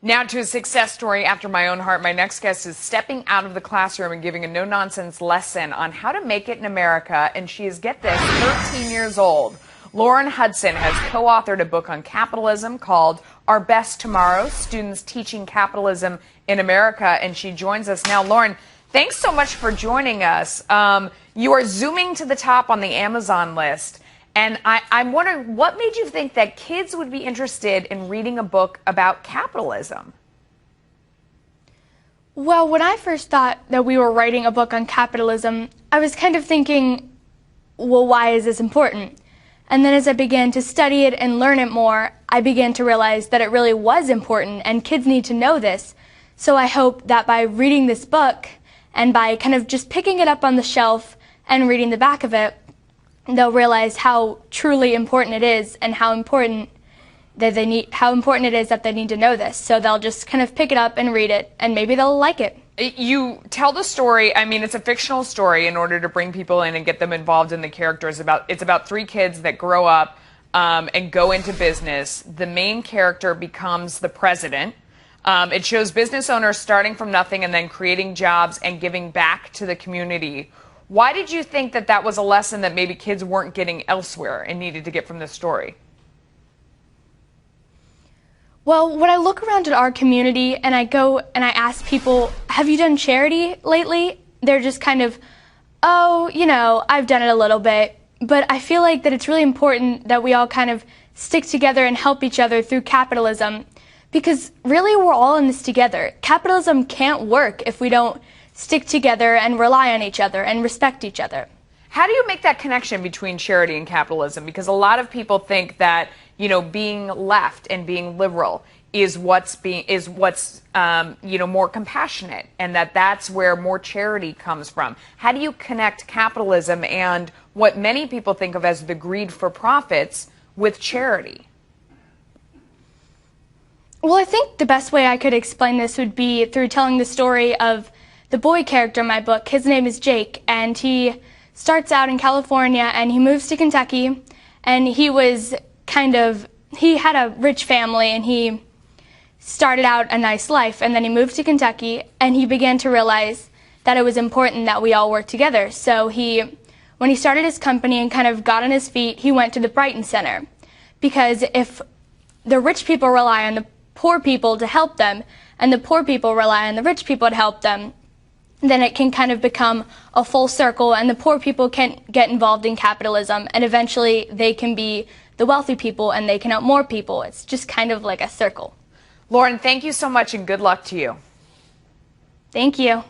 Now to a success story after my own heart. My next guest is stepping out of the classroom and giving a no-nonsense lesson on how to make it in America. And she is, get this, 13 years old. Lauren Hudson has co-authored a book on capitalism called Our Best Tomorrow, Students Teaching Capitalism in America. And she joins us now. Lauren, thanks so much for joining us. You are zooming to the top on the Amazon list. And I'm wondering, what made you think that kids would be interested in reading a book about capitalism? Well, when I first thought that we were writing a book on capitalism, I was kind of thinking, well, why is this important? And then as I began to study it and learn it more, I began to realize that it really was important and kids need to know this. So I hope that by reading this book and by kind of just picking it up on the shelf and reading the back of it, they'll realize how truly important it is and how important it is that they need to know this. So they'll just kind of pick it up and read it, and maybe they'll like it. You tell the story, I mean, it's a fictional story in order to bring people in and get them involved in the characters. It's about three kids that grow up and go into business. The main character becomes the president. It shows business owners starting from nothing and then creating jobs and giving back to the community. Why did you think that that was a lesson that maybe kids weren't getting elsewhere and needed to get from this story? Well, when I look around at our community and I go and I ask people, have you done charity lately? They're just kind of, oh, you know, I've done it a little bit. But I feel like that it's really important that we all kind of stick together and help each other through capitalism. Because really we're all in this together. Capitalism can't work if we don't stick together and rely on each other and respect each other. How do you make that connection between charity and capitalism? Because a lot of people think that, you know, being left and being liberal is what's more compassionate, and that's where more charity comes from. How do you connect capitalism and what many people think of as the greed for profits with charity? Well, I think the best way I could explain this would be through telling the story of the boy character in my book. His name is Jake, and he starts out in California and he moves to Kentucky, and he had a rich family and he started out a nice life, and then he moved to Kentucky and he began to realize that it was important that we all work together. So when he started his company and kind of got on his feet, he went to the Brighton Center, because if the rich people rely on the poor people to help them and the poor people rely on the rich people to help them, then it can kind of become a full circle, and the poor people can get involved in capitalism, and eventually they can be the wealthy people and they can help more people. It's just kind of like a circle. Lauren, thank you so much and good luck to you. Thank you.